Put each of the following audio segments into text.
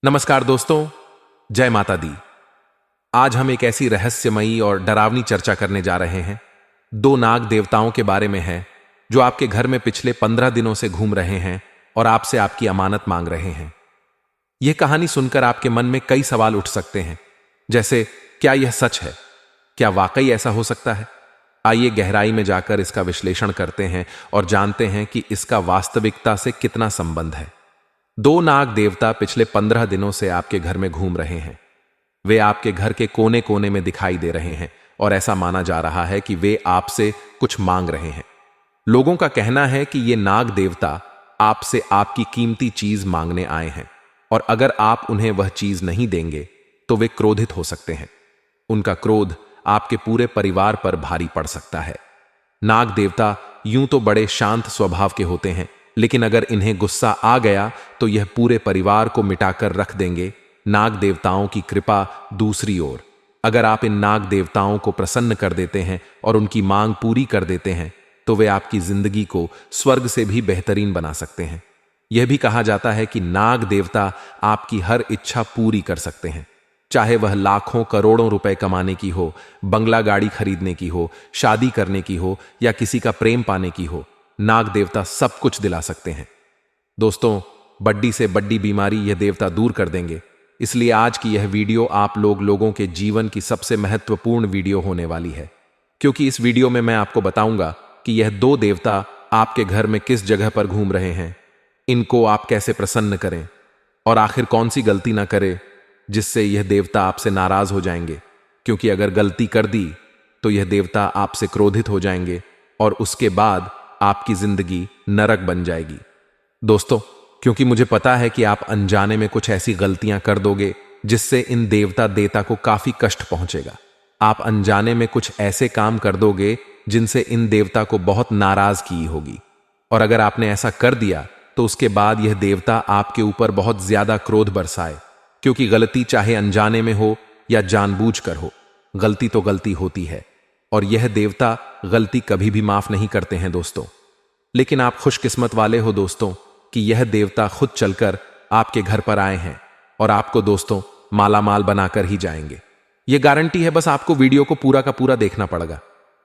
नमस्कार दोस्तों, जय माता दी। आज हम एक ऐसी रहस्यमयी और डरावनी चर्चा करने जा रहे हैं। दो नाग देवताओं के बारे में है जो आपके घर में पिछले 15 दिनों से घूम रहे हैं और आपसे आपकी अमानत मांग रहे हैं। यह कहानी सुनकर आपके मन में कई सवाल उठ सकते हैं, जैसे क्या यह सच है? क्या वाकई ऐसा हो सकता है? आइए गहराई में जाकर इसका विश्लेषण करते हैं और जानते हैं कि इसका वास्तविकता से कितना संबंध है। दो नाग देवता पिछले 15 दिनों से आपके घर में घूम रहे हैं। वे आपके घर के कोने कोने में दिखाई दे रहे हैं और ऐसा माना जा रहा है कि वे आपसे कुछ मांग रहे हैं। लोगों का कहना है कि ये नाग देवता आपसे आपकी कीमती चीज मांगने आए हैं और अगर आप उन्हें वह चीज नहीं देंगे तो वे क्रोधित हो सकते हैं। उनका क्रोध आपके पूरे परिवार पर भारी पड़ सकता है। नाग देवता यूं तो बड़े शांत स्वभाव के होते हैं, लेकिन अगर इन्हें गुस्सा आ गया तो यह पूरे परिवार को मिटाकर रख देंगे। नाग देवताओं की कृपा दूसरी ओर, अगर आप इन नाग देवताओं को प्रसन्न कर देते हैं और उनकी मांग पूरी कर देते हैं तो वे आपकी जिंदगी को स्वर्ग से भी बेहतरीन बना सकते हैं। यह भी कहा जाता है कि नाग देवता आपकी हर इच्छा पूरी कर सकते हैं, चाहे वह लाखों करोड़ों रुपए कमाने की हो, बंगला गाड़ी खरीदने की हो, शादी करने की हो या किसी का प्रेम पाने की हो। नाग देवता सब कुछ दिला सकते हैं। दोस्तों, बड्डी से बड्डी बीमारी यह देवता दूर कर देंगे। इसलिए आज की यह वीडियो आप लोगों के जीवन की सबसे महत्वपूर्ण वीडियो होने वाली है, क्योंकि इस वीडियो में मैं आपको बताऊंगा कि यह दो देवता आपके घर में किस जगह पर घूम रहे हैं, इनको आप कैसे प्रसन्न करें और आखिर कौन सी गलती ना करें जिससे यह देवता आपसे नाराज हो जाएंगे, क्योंकि अगर गलती कर दी तो यह देवता आपसे क्रोधित हो जाएंगे और उसके बाद आपकी जिंदगी नरक बन जाएगी। दोस्तों, क्योंकि मुझे पता है कि आप अनजाने में कुछ ऐसी गलतियां कर दोगे जिससे इन देवता को काफी कष्ट पहुंचेगा। आप अनजाने में कुछ ऐसे काम कर दोगे जिनसे इन देवता को बहुत नाराज की होगी, और अगर आपने ऐसा कर दिया तो उसके बाद यह देवता आपके ऊपर बहुत ज्यादा क्रोध बरसाए, क्योंकि गलती चाहे अनजाने में हो या जानबूझकर हो, गलती तो गलती होती है और यह देवता गलती कभी भी माफ नहीं करते हैं दोस्तों। लेकिन आप खुशकिस्मत वाले हो दोस्तों कि यह देवता खुद चलकर आपके घर पर आए हैं और आपको दोस्तों माला माल बनाकर ही जाएंगे। यह गारंटी है, बस आपको वीडियो को पूरा का पूरा देखना पड़ेगा।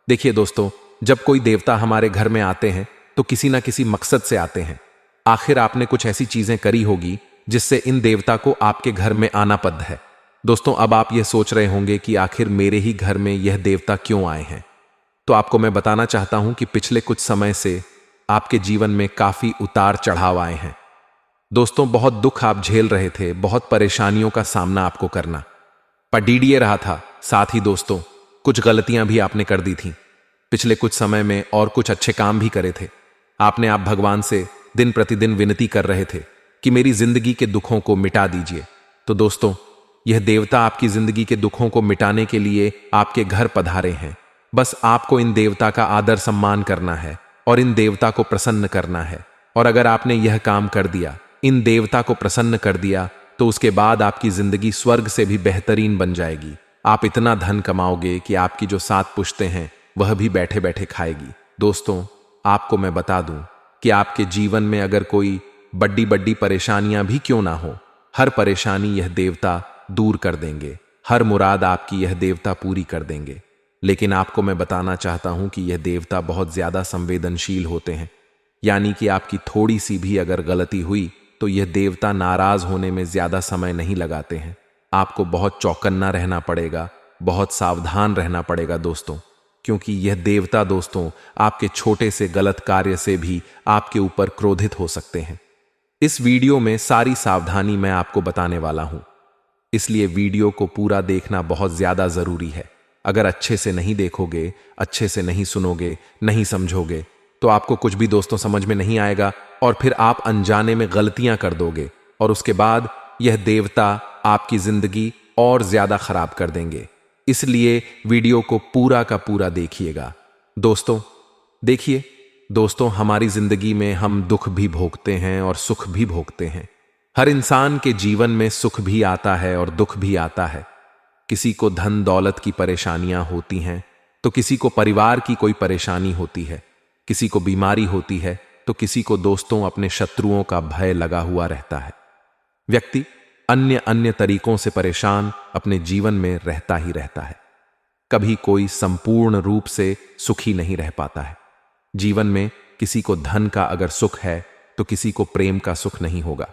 देखिए दोस्तों, जब कोई देवता हमारे घर में आते हैं तो किसी ना किसी मकसद से आते हैं। आखिर आपने कुछ ऐसी चीजें करी होगी जिससे इन देवता को आपके घर में आना पड़ है। दोस्तों, अब आप यह सोच रहे होंगे कि आखिर मेरे ही घर में यह देवता क्यों आए हैं। तो आपको मैं बताना चाहता हूं कि पिछले कुछ समय से आपके जीवन में काफी उतार चढ़ाव आए हैं। दोस्तों, बहुत दुख आप झेल रहे थे, बहुत परेशानियों का सामना आपको करना पड़िए रहा था। साथ ही दोस्तों, कुछ गलतियां भी आपने कर दी थी पिछले कुछ समय में और कुछ अच्छे काम भी करे थे। आपने आप भगवान से दिन प्रतिदिन विनती कर रहे थे कि मेरी जिंदगी के दुखों को मिटा दीजिए। तो दोस्तों, यह देवता आपकी जिंदगी के दुखों को मिटाने के लिए आपके घर पधारे हैं। बस आपको इन देवता का आदर सम्मान करना है और इन देवता को प्रसन्न करना है। और अगर आपने यह काम कर दिया, इन देवता को प्रसन्न कर दिया, तो उसके बाद आपकी जिंदगी स्वर्ग से भी बेहतरीन बन जाएगी। आप इतना धन कमाओगे कि आपकी जो 7 पुश्तें हैं वह भी बैठे बैठे खाएगी। दोस्तों, आपको मैं बता दूं कि आपके जीवन में अगर कोई बड्डी बड्डी परेशानियां भी क्यों ना हो, हर परेशानी यह देवता दूर कर देंगे, हर मुराद आपकी यह देवता पूरी कर देंगे। लेकिन आपको मैं बताना चाहता हूं कि यह देवता बहुत ज्यादा संवेदनशील होते हैं, यानी कि आपकी थोड़ी सी भी अगर गलती हुई तो यह देवता नाराज होने में ज्यादा समय नहीं लगाते हैं। आपको बहुत चौकन्ना रहना पड़ेगा, बहुत सावधान रहना पड़ेगा दोस्तों, क्योंकि यह देवता दोस्तों आपके छोटे से गलत कार्य से भी आपके ऊपर क्रोधित हो सकते हैं। इस वीडियो में सारी सावधानी मैं आपको बताने वाला हूं, इसलिए वीडियो को पूरा देखना बहुत ज्यादा जरूरी है। अगर अच्छे से नहीं देखोगे, अच्छे से नहीं सुनोगे, नहीं समझोगे तो आपको कुछ भी दोस्तों समझ में नहीं आएगा और फिर आप अनजाने में गलतियां कर दोगे और उसके बाद यह देवता आपकी जिंदगी और ज्यादा खराब कर देंगे। इसलिए वीडियो को पूरा का पूरा देखिएगा दोस्तों। देखिए दोस्तों, हमारी जिंदगी में हम दुख भी भोगते हैं और सुख भी भोगते हैं। हर इंसान के जीवन में सुख भी आता है और दुख भी आता है। किसी को धन दौलत की परेशानियां होती हैं तो किसी को परिवार की कोई परेशानी होती है, किसी को बीमारी होती है तो किसी को दोस्तों अपने शत्रुओं का भय लगा हुआ रहता है। व्यक्ति अन्य अन्य तरीकों से परेशान अपने जीवन में रहता ही रहता है। कभी कोई संपूर्ण रूप से सुखी नहीं रह पाता है। जीवन में किसी को धन का अगर सुख है तो किसी को प्रेम का सुख नहीं होगा।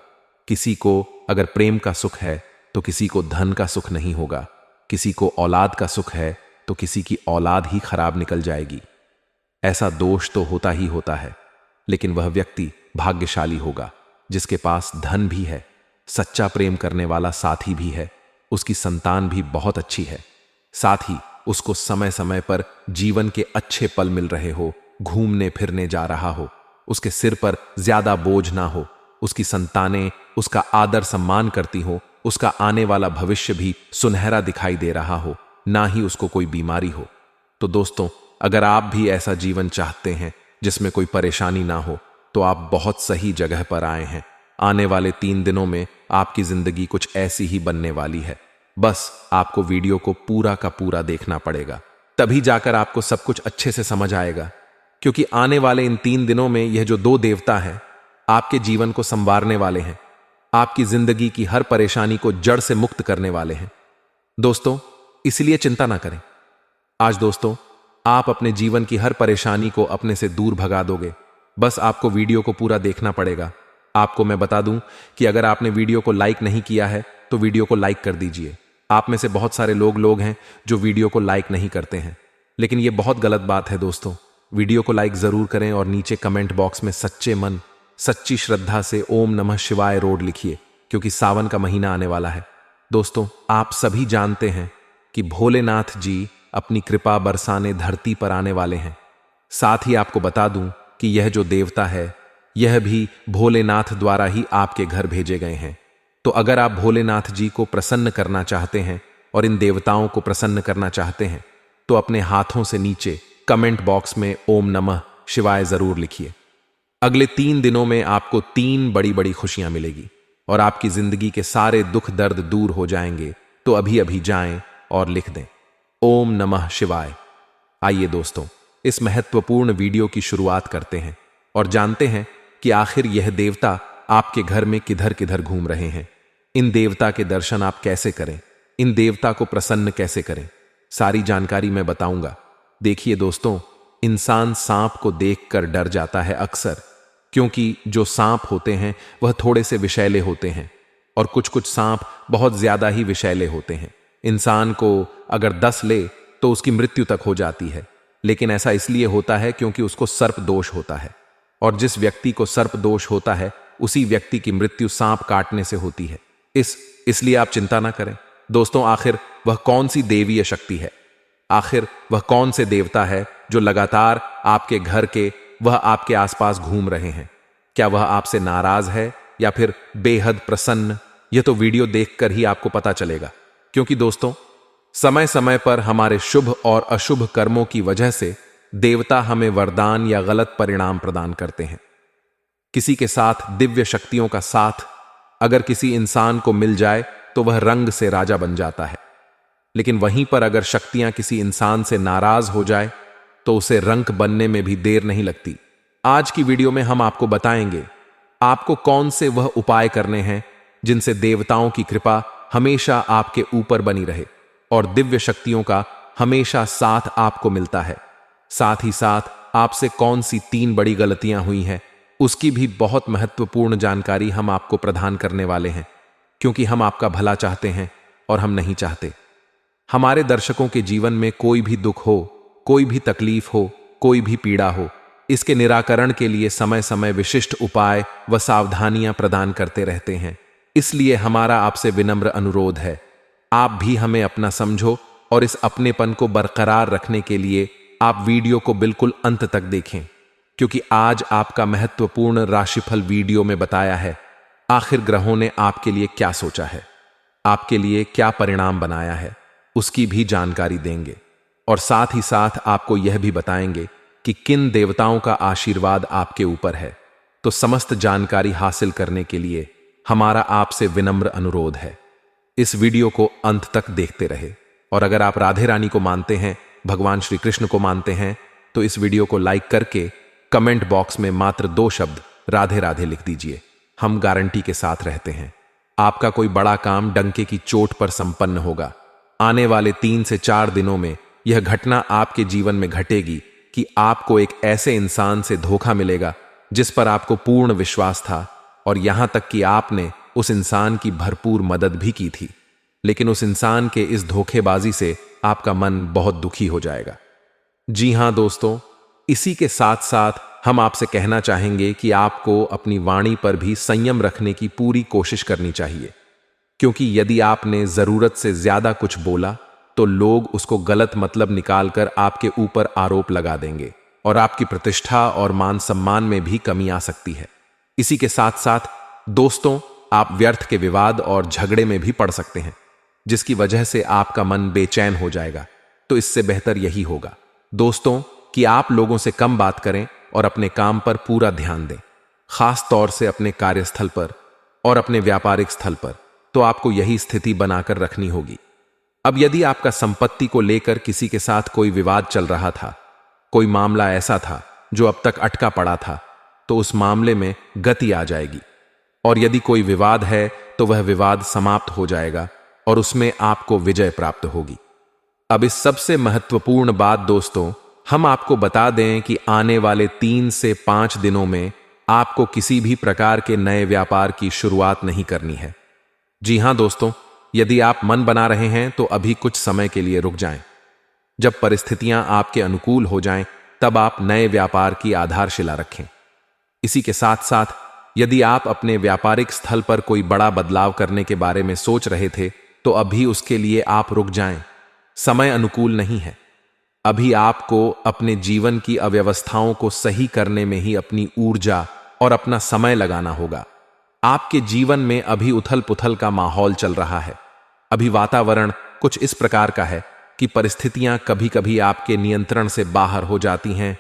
किसी को अगर प्रेम का सुख है तो किसी को धन का सुख नहीं होगा। किसी को औलाद का सुख है तो किसी की औलाद ही खराब निकल जाएगी। ऐसा दोष तो होता ही होता है, लेकिन वह व्यक्ति भाग्यशाली होगा जिसके पास धन भी है, सच्चा प्रेम करने वाला साथी भी है, उसकी संतान भी बहुत अच्छी है, साथ ही उसको समय समय पर जीवन के अच्छे पल मिल रहे हो, घूमने फिरने जा रहा हो, उसके सिर पर ज्यादा बोझ ना हो, उसकी संतानें उसका आदर सम्मान करती हो, उसका आने वाला भविष्य भी सुनहरा दिखाई दे रहा हो, ना ही उसको कोई बीमारी हो। तो दोस्तों, अगर आप भी ऐसा जीवन चाहते हैं जिसमें कोई परेशानी ना हो, तो आप बहुत सही जगह पर आए हैं। आने वाले 3 दिनों में आपकी जिंदगी कुछ ऐसी ही बनने वाली है। बस आपको वीडियो को पूरा का पूरा देखना पड़ेगा, तभी जाकर आपको सब कुछ अच्छे से समझ आएगा। क्योंकि आने वाले इन 3 दिनों में यह जो 2 देवता हैं आपके जीवन को संवारने वाले हैं, आपकी जिंदगी की हर परेशानी को जड़ से मुक्त करने वाले हैं। दोस्तों, इसलिए चिंता ना करें। आज दोस्तों, आप अपने जीवन की हर परेशानी को अपने से दूर भगा दोगे। बस आपको वीडियो को पूरा देखना पड़ेगा। आपको मैं बता दूं कि अगर आपने वीडियो को लाइक नहीं किया है तो वीडियो को लाइक कर दीजिए। आप में से बहुत सारे लोग हैं जो वीडियो को लाइक नहीं करते हैं, लेकिन यह बहुत गलत बात है। दोस्तों, वीडियो को लाइक जरूर करें और नीचे कमेंट बॉक्स में सच्चे मन, सच्ची श्रद्धा से ओम नमः शिवाय रोड लिखिए, क्योंकि सावन का महीना आने वाला है। दोस्तों, आप सभी जानते हैं कि भोलेनाथ जी अपनी कृपा बरसाने धरती पर आने वाले हैं। साथ ही आपको बता दूं कि यह जो देवता है, यह भी भोलेनाथ द्वारा ही आपके घर भेजे गए हैं। तो अगर आप भोलेनाथ जी को प्रसन्न करना चाहते हैं और इन देवताओं को प्रसन्न करना चाहते हैं, तो अपने हाथों से नीचे कमेंट बॉक्स में ओम नमः शिवाय जरूर लिखिए। अगले 3 दिनों में आपको 3 बड़ी बड़ी खुशियां मिलेगी और आपकी जिंदगी के सारे दुख दर्द दूर हो जाएंगे। तो अभी अभी जाएं और लिख दें ओम नमः शिवाय। आइए दोस्तों, इस महत्वपूर्ण वीडियो की शुरुआत करते हैं और जानते हैं कि आखिर यह देवता आपके घर में किधर किधर घूम रहे हैं। इन देवता के दर्शन आप कैसे करें, इन देवता को प्रसन्न कैसे करें, सारी जानकारी मैं बताऊंगा। देखिए दोस्तों, इंसान सांप को देखकर डर जाता है अक्सर, क्योंकि जो सांप होते हैं वह थोड़े से विषैले होते हैं और कुछ कुछ सांप बहुत ज्यादा ही विषैले होते हैं। इंसान को अगर 10 ले तो उसकी मृत्यु तक हो जाती है, लेकिन ऐसा इसलिए होता है क्योंकि उसको सर्प दोष होता है, और जिस व्यक्ति को सर्प दोष होता है उसी व्यक्ति की मृत्यु सांप काटने से होती है। इसलिए आप चिंता ना करें। दोस्तों, आखिर वह कौन सी देवीय शक्ति है, आखिर वह कौन से देवता है जो लगातार आपके घर के वह आपके आसपास घूम रहे हैं? क्या वह आपसे नाराज है या फिर बेहद प्रसन्न? यह तो वीडियो देखकर ही आपको पता चलेगा, क्योंकि दोस्तों, समय समय पर हमारे शुभ और अशुभ कर्मों की वजह से देवता हमें वरदान या गलत परिणाम प्रदान करते हैं। किसी के साथ दिव्य शक्तियों का साथ अगर किसी इंसान को मिल जाए तो वह रंग से राजा बन जाता है, लेकिन वहीं पर अगर शक्तियां किसी इंसान से नाराज हो जाए तो उसे रंक बनने में भी देर नहीं लगती। आज की वीडियो में हम आपको बताएंगे आपको कौन से वह उपाय करने हैं जिनसे देवताओं की कृपा हमेशा आपके ऊपर बनी रहे और दिव्य शक्तियों का हमेशा साथ आपको मिलता है। साथ ही साथ आपसे कौन सी 3 बड़ी गलतियां हुई हैं उसकी भी बहुत महत्वपूर्ण जानकारी हम आपको प्रदान करने वाले हैं, क्योंकि हम आपका भला चाहते हैं और हम नहीं चाहते हमारे दर्शकों के जीवन में कोई भी दुख हो, कोई भी तकलीफ हो, कोई भी पीड़ा हो, इसके निराकरण के लिए समय समय विशिष्ट उपाय व सावधानियां प्रदान करते रहते हैं। इसलिए हमारा आपसे विनम्र अनुरोध है, आप भी हमें अपना समझो और इस अपनेपन को बरकरार रखने के लिए आप वीडियो को बिल्कुल अंत तक देखें, क्योंकि आज आपका महत्वपूर्ण राशिफल वीडियो में बताया है आखिर ग्रहों ने आपके लिए क्या सोचा है, आपके लिए क्या परिणाम बनाया है, उसकी भी जानकारी देंगे और साथ ही साथ आपको यह भी बताएंगे कि किन देवताओं का आशीर्वाद आपके ऊपर है। तो समस्त जानकारी हासिल करने के लिए हमारा आपसे विनम्र अनुरोध है, इस वीडियो को अंत तक देखते रहे। और अगर आप राधे रानी को मानते हैं, भगवान श्री कृष्ण को मानते हैं, तो इस वीडियो को लाइक करके कमेंट बॉक्स में मात्र 2 शब्द राधे राधे लिख दीजिए। हम गारंटी के साथ रहते हैं आपका कोई बड़ा काम डंके की चोट पर संपन्न होगा। आने वाले 3 से 4 दिनों में यह घटना आपके जीवन में घटेगी कि आपको एक ऐसे इंसान से धोखा मिलेगा जिस पर आपको पूर्ण विश्वास था, और यहां तक कि आपने उस इंसान की भरपूर मदद भी की थी। लेकिन उस इंसान के इस धोखेबाजी से आपका मन बहुत दुखी हो जाएगा। जी हां दोस्तों, इसी के साथ साथ हम आपसे कहना चाहेंगे कि आपको अपनी वाणी पर भी संयम रखने की पूरी कोशिश करनी चाहिए, क्योंकि यदि आपने जरूरत से ज्यादा कुछ बोला तो लोग उसको गलत मतलब निकालकर आपके ऊपर आरोप लगा देंगे और आपकी प्रतिष्ठा और मान सम्मान में भी कमी आ सकती है। इसी के साथ साथ दोस्तों, आप व्यर्थ के विवाद और झगड़े में भी पड़ सकते हैं, जिसकी वजह से आपका मन बेचैन हो जाएगा। तो इससे बेहतर यही होगा दोस्तों कि आप लोगों से कम बात करें और अपने काम पर पूरा ध्यान दें, खास तौर से अपने कार्यस्थल पर और अपने व्यापारिक स्थल पर। तो आपको यही स्थिति बनाकर रखनी होगी। अब यदि आपका संपत्ति को लेकर किसी के साथ कोई विवाद चल रहा था, कोई मामला ऐसा था जो अब तक अटका पड़ा था, तो उस मामले में गति आ जाएगी। और यदि कोई विवाद है तो वह विवाद समाप्त हो जाएगा और उसमें आपको विजय प्राप्त होगी। अब इस सबसे महत्वपूर्ण बात दोस्तों, हम आपको बता दें कि आने वाले 3 से 5 दिनों में आपको किसी भी प्रकार के नए व्यापार की शुरुआत नहीं करनी है। जी हां दोस्तों, यदि आप मन बना रहे हैं तो अभी कुछ समय के लिए रुक जाएं। जब परिस्थितियां आपके अनुकूल हो जाएं, तब आप नए व्यापार की आधारशिला रखें। इसी के साथ साथ यदि आप अपने व्यापारिक स्थल पर कोई बड़ा बदलाव करने के बारे में सोच रहे थे, तो अभी उसके लिए आप रुक जाएं। समय अनुकूल नहीं है। अभी आपको अपने जीवन की अव्यवस्थाओं को सही करने में ही अपनी ऊर्जा और अपना समय लगाना होगा। आपके जीवन में अभी उथल पुथल का माहौल चल रहा है। अभी वातावरण कुछ इस प्रकार का है कि परिस्थितियां कभी कभी आपके नियंत्रण से बाहर हो जाती हैं।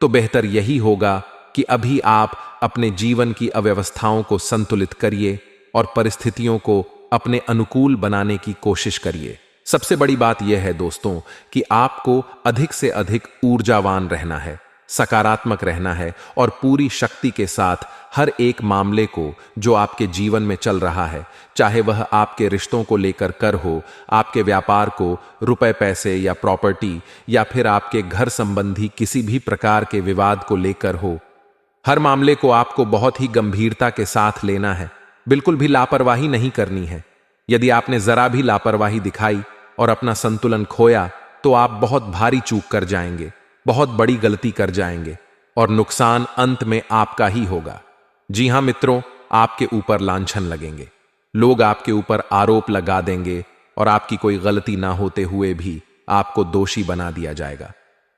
तो बेहतर यही होगा कि अभी आप अपने जीवन की अव्यवस्थाओं को संतुलित करिए और परिस्थितियों को अपने अनुकूल बनाने की कोशिश करिए। सबसे बड़ी बात यह है दोस्तों कि आपको अधिक से अधिक ऊर्जावान रहना है, सकारात्मक रहना है और पूरी शक्ति के साथ हर एक मामले को जो आपके जीवन में चल रहा है, चाहे वह आपके रिश्तों को लेकर कर हो, आपके व्यापार को, रुपए पैसे या प्रॉपर्टी, या फिर आपके घर संबंधी किसी भी प्रकार के विवाद को लेकर हो, हर मामले को आपको बहुत ही गंभीरता के साथ लेना है। बिल्कुल भी लापरवाही नहीं करनी है। यदि आपने जरा भी लापरवाही दिखाई और अपना संतुलन खोया, तो आप बहुत भारी चूक कर जाएंगे, बहुत बड़ी गलती कर जाएंगे और नुकसान अंत में आपका ही होगा। जी हां मित्रों, आपके ऊपर लांछन लगेंगे, लोग आपके ऊपर आरोप लगा देंगे और आपकी कोई गलती ना होते हुए भी आपको दोषी बना दिया जाएगा।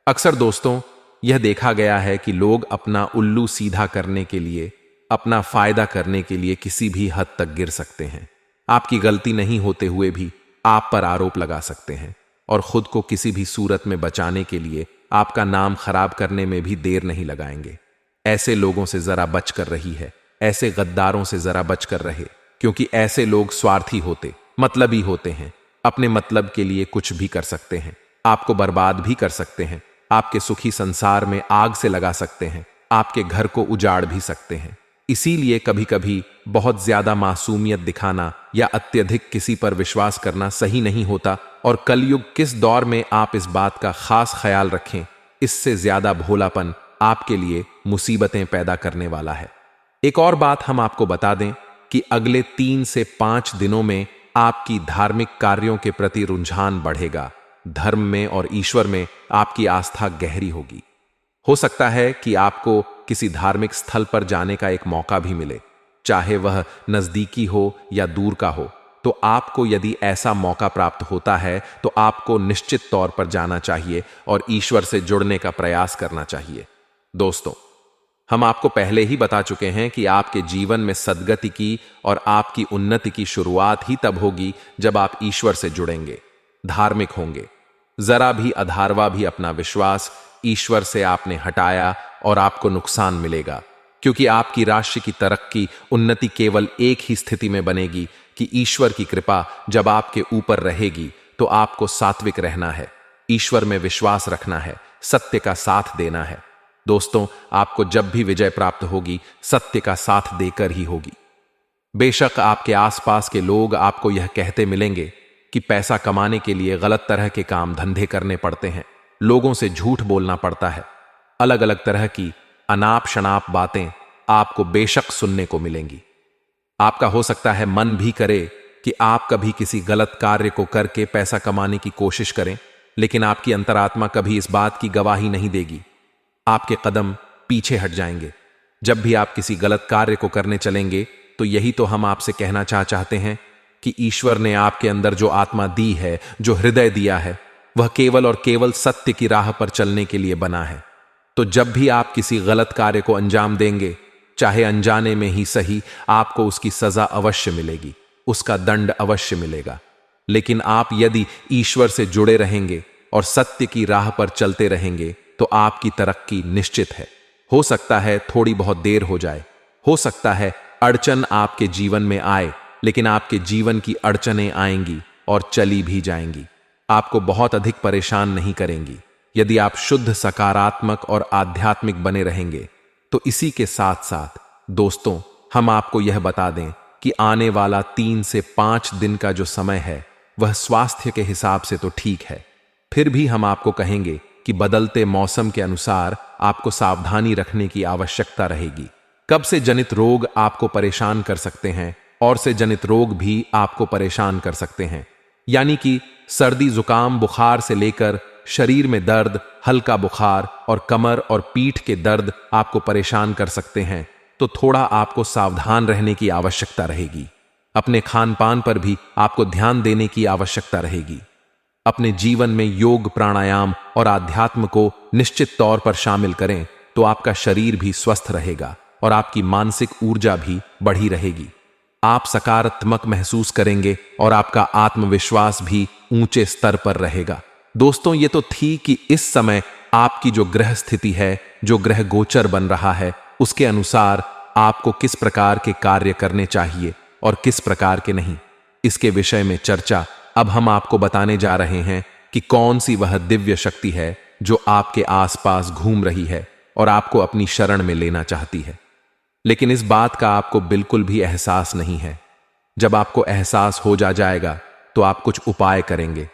अक्सर दोस्तों, यह देखा गया है कि लोग अपना उल्लू सीधा करने के लिए, अपना फायदा करने के लिए किसी भी हद तक गिर सकते हैं। आपकी गलती नहीं होते हुए भी आप पर आरोप लगा सकते हैं और खुद को किसी भी सूरत में बचाने के लिए आपका नाम खराब करने में भी देर नहीं लगाएंगे। ऐसे लोगों से जरा बच कर रही है, ऐसे गद्दारों से जरा बच कर रहे, क्योंकि ऐसे लोग स्वार्थी होते, मतलबी होते हैं। अपने मतलब के लिए कुछ भी कर सकते हैं, आपको बर्बाद भी कर सकते हैं, आपके सुखी संसार में आग से लगा सकते हैं, आपके घर को उजाड़ भी सकते हैं। इसीलिए कभी कभी बहुत ज्यादा मासूमियत दिखाना या अत्यधिक किसी पर विश्वास करना सही नहीं होता। और कलयुग किस दौर में आप इस बात का खास ख्याल रखें, इससे ज्यादा भोलापन आपके लिए मुसीबतें पैदा करने वाला है। एक और बात हम आपको बता दें कि अगले 3 से 5 दिनों में आपकी धार्मिक कार्यों के प्रति रुझान बढ़ेगा। धर्म में और ईश्वर में आपकी आस्था गहरी होगी। हो सकता है कि आपको किसी धार्मिक स्थल पर जाने का एक मौका भी मिले, चाहे वह नजदीकी हो या दूर का हो। तो आपको यदि ऐसा मौका प्राप्त होता है तो आपको निश्चित तौर पर जाना चाहिए और ईश्वर से जुड़ने का प्रयास करना चाहिए। दोस्तों, हम आपको पहले ही बता चुके हैं कि आपके जीवन में सद्गति की और आपकी उन्नति की शुरुआत ही तब होगी जब आप ईश्वर से जुड़ेंगे, धार्मिक होंगे। जरा भी अधारवा भी अपना विश्वास ईश्वर से आपने हटाया और आपको नुकसान मिलेगा, क्योंकि आपकी राशि की तरक्की, उन्नति केवल एक ही स्थिति में बनेगी कि ईश्वर की कृपा जब आपके ऊपर रहेगी। तो आपको सात्विक रहना है, ईश्वर में विश्वास रखना है, सत्य का साथ देना है। दोस्तों, आपको जब भी विजय प्राप्त होगी, सत्य का साथ देकर ही होगी। बेशक आपके आसपास के लोग आपको यह कहते मिलेंगे कि पैसा कमाने के लिए गलत तरह के काम धंधे करने पड़ते हैं, लोगों से झूठ बोलना पड़ता है। अलग अलग तरह की अनाप शनाप बातें आपको बेशक सुनने को मिलेंगी। आपका हो सकता है मन भी करे कि आप कभी किसी गलत कार्य को करके पैसा कमाने की कोशिश करें, लेकिन आपकी अंतरात्मा कभी इस बात की गवाही नहीं देगी। आपके कदम पीछे हट जाएंगे। जब भी आप किसी गलत कार्य को करने चलेंगे तो यही तो हम आपसे कहना चाहते हैं कि ईश्वर ने आपके अंदर जो आत्मा दी है, जो हृदय दिया है, वह केवल और केवल सत्य की राह पर चलने के लिए बना है। तो जब भी आप किसी गलत कार्य को अंजाम देंगे, चाहे अनजाने में ही सही, आपको उसकी सजा अवश्य मिलेगी, उसका दंड अवश्य मिलेगा। लेकिन आप यदि ईश्वर से जुड़े रहेंगे और सत्य की राह पर चलते रहेंगे तो आपकी तरक्की निश्चित है। हो सकता है थोड़ी बहुत देर हो जाए, हो सकता है अड़चन आपके जीवन में आए, लेकिन आपके जीवन की अड़चनें आएंगी और चली भी जाएंगी, आपको बहुत अधिक परेशान नहीं करेंगी यदि आप शुद्ध, सकारात्मक और आध्यात्मिक बने रहेंगे। तो इसी के साथ साथ दोस्तों, हम आपको यह बता दें कि आने वाला 3 से 5 दिन का जो समय है वह स्वास्थ्य के हिसाब से तो ठीक है, फिर भी हम आपको कहेंगे कि बदलते मौसम के अनुसार आपको सावधानी रखने की आवश्यकता रहेगी। कब से जनित रोग आपको परेशान कर सकते हैं और से जनित रोग भी आपको परेशान कर सकते हैं, यानी कि सर्दी, जुकाम, बुखार से लेकर शरीर में दर्द, हल्का बुखार और कमर और पीठ के दर्द आपको परेशान कर सकते हैं। तो थोड़ा आपको सावधान रहने की आवश्यकता रहेगी। अपने खान पान पर भी आपको ध्यान देने की आवश्यकता रहेगी। अपने जीवन में योग, प्राणायाम और आध्यात्म को निश्चित तौर पर शामिल करें तो आपका शरीर भी स्वस्थ रहेगा और आपकी मानसिक ऊर्जा भी बढ़ी रहेगी। आप सकारात्मक महसूस करेंगे और आपका आत्मविश्वास भी ऊंचे स्तर पर रहेगा। दोस्तों, ये तो थी कि इस समय आपकी जो ग्रह स्थिति है, जो ग्रह गोचर बन रहा है, उसके अनुसार आपको किस प्रकार के कार्य करने चाहिए और किस प्रकार के नहीं, इसके विषय में चर्चा अब हम आपको बताने जा रहे हैं कि कौन सी वह दिव्य शक्ति है जो आपके आसपास घूम रही है और आपको अपनी शरण में लेना चाहती है। लेकिन इस बात का आपको बिल्कुल भी एहसास नहीं है। जब आपको एहसास हो जाएगा तो आप कुछ उपाय करेंगे,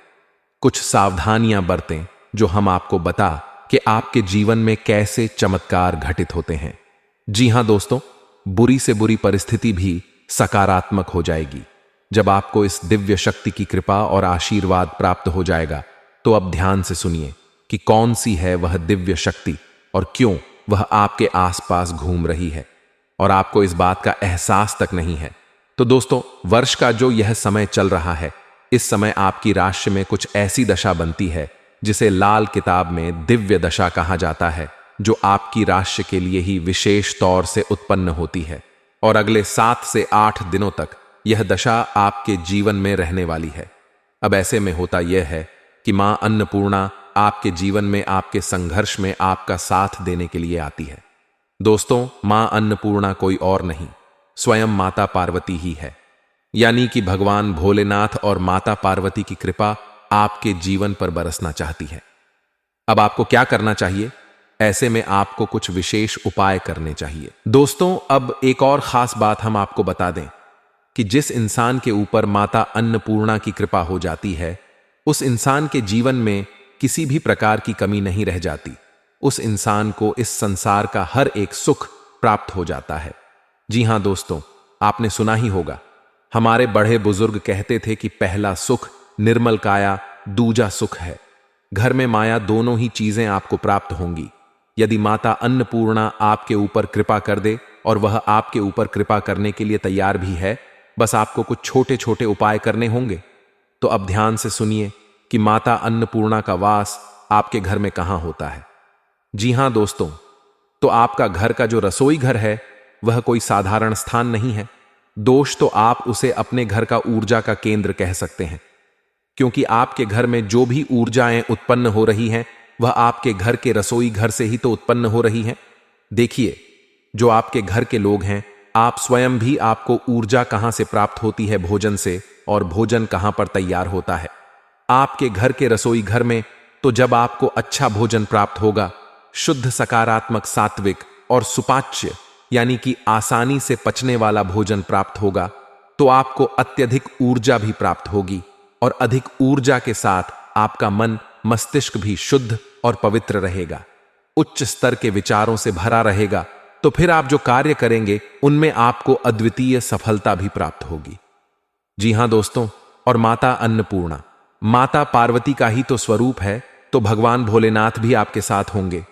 कुछ सावधानियां बरतें जो हम आपको बता कि आपके जीवन में कैसे चमत्कार घटित होते हैं। जी हां दोस्तों, बुरी से बुरी परिस्थिति भी सकारात्मक हो जाएगी। जब आपको इस दिव्य शक्ति की कृपा और आशीर्वाद प्राप्त हो जाएगा तो अब ध्यान से सुनिए कि कौन सी है वह दिव्य शक्ति और क्यों वह आपके आसपास घूम रही है और आपको इस बात का एहसास तक नहीं है। तो दोस्तों, वर्ष का जो यह समय चल रहा है, इस समय आपकी राशि में कुछ ऐसी दशा बनती है जिसे लाल किताब में दिव्य दशा कहा जाता है, जो आपकी राशि के लिए ही विशेष तौर से उत्पन्न होती है और अगले 7 से 8 दिनों तक यह दशा आपके जीवन में रहने वाली है। अब ऐसे में होता यह है कि मां अन्नपूर्णा आपके जीवन में आपके संघर्ष में आपका साथ देने के लिए आती है। दोस्तों, मां अन्नपूर्णा कोई और नहीं, स्वयं माता पार्वती ही है, यानी कि भगवान भोलेनाथ और माता पार्वती की कृपा आपके जीवन पर बरसना चाहती है। अब आपको क्या करना चाहिए? ऐसे में आपको कुछ विशेष उपाय करने चाहिए। दोस्तों, अब एक और खास बात हम आपको बता दें कि जिस इंसान के ऊपर माता अन्नपूर्णा की कृपा हो जाती है, उस इंसान के जीवन में किसी भी प्रकार की कमी नहीं रह जाती। उस इंसान को इस संसार का हर एक सुख प्राप्त हो जाता है। जी हां दोस्तों, आपने सुना ही होगा, हमारे बड़े बुजुर्ग कहते थे कि पहला सुख निर्मल काया, दूजा सुख है। घर में माया दोनों ही चीजें आपको प्राप्त होंगी यदि माता अन्नपूर्णा आपके ऊपर कृपा कर दे, और वह आपके ऊपर कृपा करने के लिए तैयार भी है। बस आपको कुछ छोटे छोटे उपाय करने होंगे। तो अब ध्यान से सुनिए कि माता अन्नपूर्णा का वास आपके घर में कहां होता है। जी हां दोस्तों, तो आपका घर का जो रसोई घर है वह कोई साधारण स्थान नहीं है। दोष तो आप उसे अपने घर का ऊर्जा का केंद्र कह सकते हैं, क्योंकि आपके घर में जो भी ऊर्जाएं उत्पन्न हो रही हैं वह आपके घर के रसोई घर से ही तो उत्पन्न हो रही हैं। देखिए, जो आपके घर के लोग हैं, आप स्वयं भी आपको ऊर्जा कहां से प्राप्त होती है? भोजन से। और भोजन कहां पर तैयार होता है? आपके घर के रसोई घर में। तो जब आपको अच्छा भोजन प्राप्त होगा, शुद्ध, सकारात्मक, सात्विक और सुपाच्य, यानी कि आसानी से पचने वाला भोजन प्राप्त होगा, तो आपको अत्यधिक ऊर्जा भी प्राप्त होगी और अधिक ऊर्जा के साथ आपका मन मस्तिष्क भी शुद्ध और पवित्र रहेगा, उच्च स्तर के विचारों से भरा रहेगा। तो फिर आप जो कार्य करेंगे उनमें आपको अद्वितीय सफलता भी प्राप्त होगी। जी हां दोस्तों, और माता अन्नपूर्णा, माता पार्वती का ही तो स्वरूप है, तो भगवान भोलेनाथ भी आपके साथ होंगे।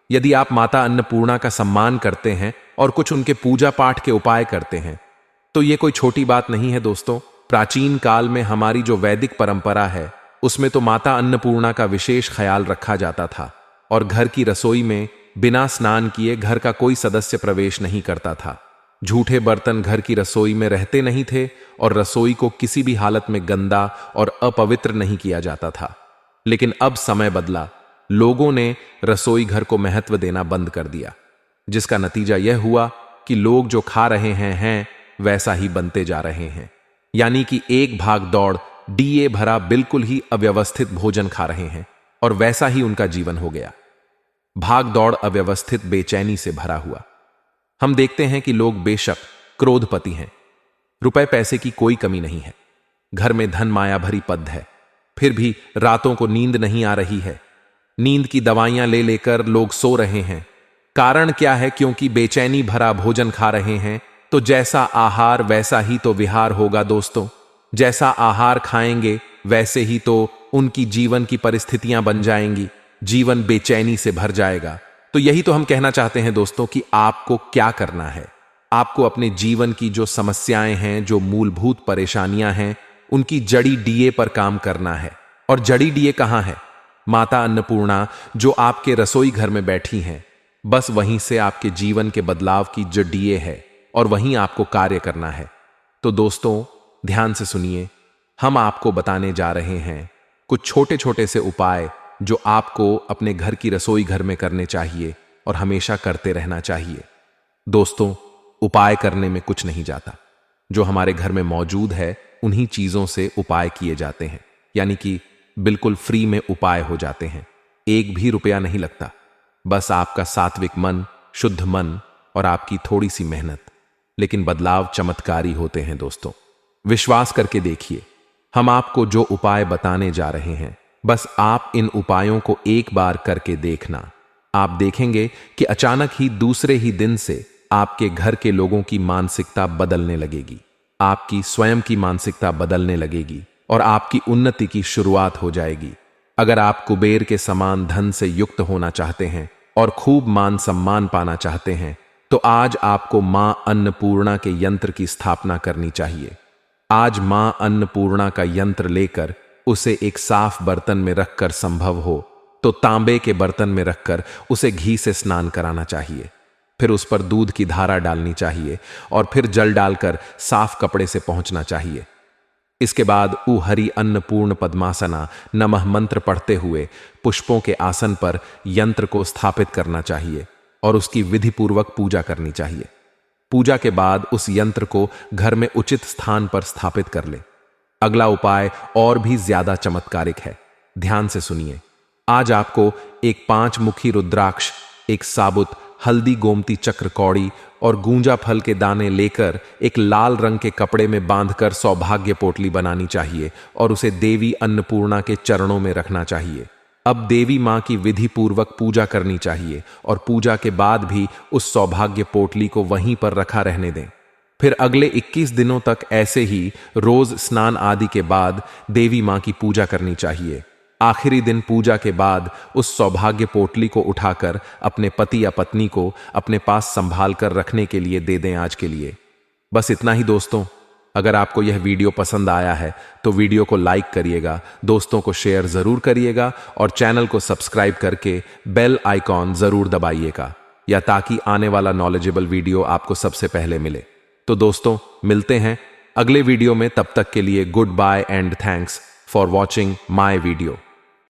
यदि आप माता अन्नपूर्णा का सम्मान करते हैं और कुछ उनके पूजा पाठ के उपाय करते हैं, तो ये कोई छोटी बात नहीं है दोस्तों। प्राचीन काल में हमारी जो वैदिक परंपरा है, उसमें तो माता अन्नपूर्णा का विशेष ख्याल रखा जाता था और घर की रसोई में बिना स्नान किए घर का कोई सदस्य प्रवेश नहीं करता था। झूठे बर्तन घर की रसोई में रहते नहीं थे और रसोई को किसी भी हालत में गंदा और अपवित्र नहीं किया जाता था। लेकिन अब समय बदला, लोगों ने रसोई घर को महत्व देना बंद कर दिया, जिसका नतीजा यह हुआ कि लोग जो खा रहे हैं वैसा ही बनते जा रहे हैं। यानी कि एक भाग दौड़ डीए भरा बिल्कुल ही अव्यवस्थित भोजन खा रहे हैं और वैसा ही उनका जीवन हो गया। भाग दौड़ अव्यवस्थित बेचैनी से भरा हुआ। हम देखते हैं कि लोग बेशक क्रोधपति हैं, रुपए पैसे की कोई कमी नहीं है, घर में धन माया भरी पद है, फिर भी रातों को नींद नहीं आ रही है। नींद की दवाइयां ले लेकर लोग सो रहे हैं। कारण क्या है? क्योंकि बेचैनी भरा भोजन खा रहे हैं। तो जैसा आहार वैसा ही तो विहार होगा दोस्तों। जैसा आहार खाएंगे वैसे ही तो उनकी जीवन की परिस्थितियां बन जाएंगी, जीवन बेचैनी से भर जाएगा। तो यही तो हम कहना चाहते हैं दोस्तों कि आपको क्या करना है। आपको अपने जीवन की जो समस्याएं हैं, जो मूलभूत परेशानियां हैं, उनकी जड़ी डीए पर काम करना है। और जड़ी डीए कहां है? माता अन्नपूर्णा जो आपके रसोई घर में बैठी हैं, बस वहीं से आपके जीवन के बदलाव की जो डीए है और वहीं आपको कार्य करना है। तो दोस्तों ध्यान से सुनिए, हम आपको बताने जा रहे हैं कुछ छोटे छोटे से उपाय जो आपको अपने घर की रसोई घर में करने चाहिए और हमेशा करते रहना चाहिए। दोस्तों, उपाय करने में कुछ नहीं जाता, जो हमारे घर में मौजूद है उन्हीं चीजों से उपाय किए जाते हैं, यानी कि बिल्कुल फ्री में उपाय हो जाते हैं। एक भी रुपया नहीं लगता, बस आपका सात्विक मन, शुद्ध मन और आपकी थोड़ी सी मेहनत। लेकिन बदलाव चमत्कारी होते हैं दोस्तों, विश्वास करके देखिए। हम आपको जो उपाय बताने जा रहे हैं, बस आप इन उपायों को एक बार करके देखना। आप देखेंगे कि अचानक ही दूसरे ही दिन से आपके घर के लोगों की मानसिकता बदलने लगेगी, आपकी स्वयं की मानसिकता बदलने लगेगी और आपकी उन्नति की शुरुआत हो जाएगी। अगर आप कुबेर के समान धन से युक्त होना चाहते हैं और खूब मान सम्मान पाना चाहते हैं, तो आज आपको मां अन्नपूर्णा के यंत्र की स्थापना करनी चाहिए। आज मां अन्नपूर्णा का यंत्र लेकर उसे एक साफ बर्तन में रखकर, संभव हो तो तांबे के बर्तन में रखकर उसे घी से स्नान कराना चाहिए। फिर उस पर दूध की धारा डालनी चाहिए और फिर जल डालकर साफ कपड़े से पोंछना चाहिए। इसके बाद उ हरि अन्नपूर्ण पद्मासना नमः मंत्र पढ़ते हुए पुष्पों के आसन पर यंत्र को स्थापित करना चाहिए और उसकी विधि पूर्वक पूजा करनी चाहिए। पूजा के बाद उस यंत्र को घर में उचित स्थान पर स्थापित कर ले। अगला उपाय और भी ज्यादा चमत्कारिक है, ध्यान से सुनिए। आज आपको एक 5 मुखी रुद्राक्ष, एक साबुत हल्दी गोमती चक्र कौड़ी और गूंजा फल के दाने लेकर एक लाल रंग के कपड़े में बांधकर सौभाग्य पोटली बनानी चाहिए और उसे देवी अन्नपूर्णा के चरणों में रखना चाहिए। अब देवी मां की विधि पूर्वक पूजा करनी चाहिए और पूजा के बाद भी उस सौभाग्य पोटली को वहीं पर रखा रहने दें। फिर अगले 21 दिनों तक ऐसे ही रोज स्नान आदि के बाद देवी मां की पूजा करनी चाहिए। आखिरी दिन पूजा के बाद उस सौभाग्य पोटली को उठाकर अपने पति या पत्नी को अपने पास संभाल कर रखने के लिए दे दें आज के लिए। बस इतना ही दोस्तों। अगर आपको यह वीडियो पसंद आया है तो वीडियो को लाइक करिएगा, दोस्तों को शेयर जरूर करिएगा और चैनल को सब्सक्राइब करके बेल आइकॉन जरूर दबाइएगा, या ताकि आने वाला नॉलेजेबल वीडियो आपको सबसे पहले मिले। तो दोस्तों मिलते हैं अगले वीडियो में, तब तक के लिए goodbye and thanks for watching my video.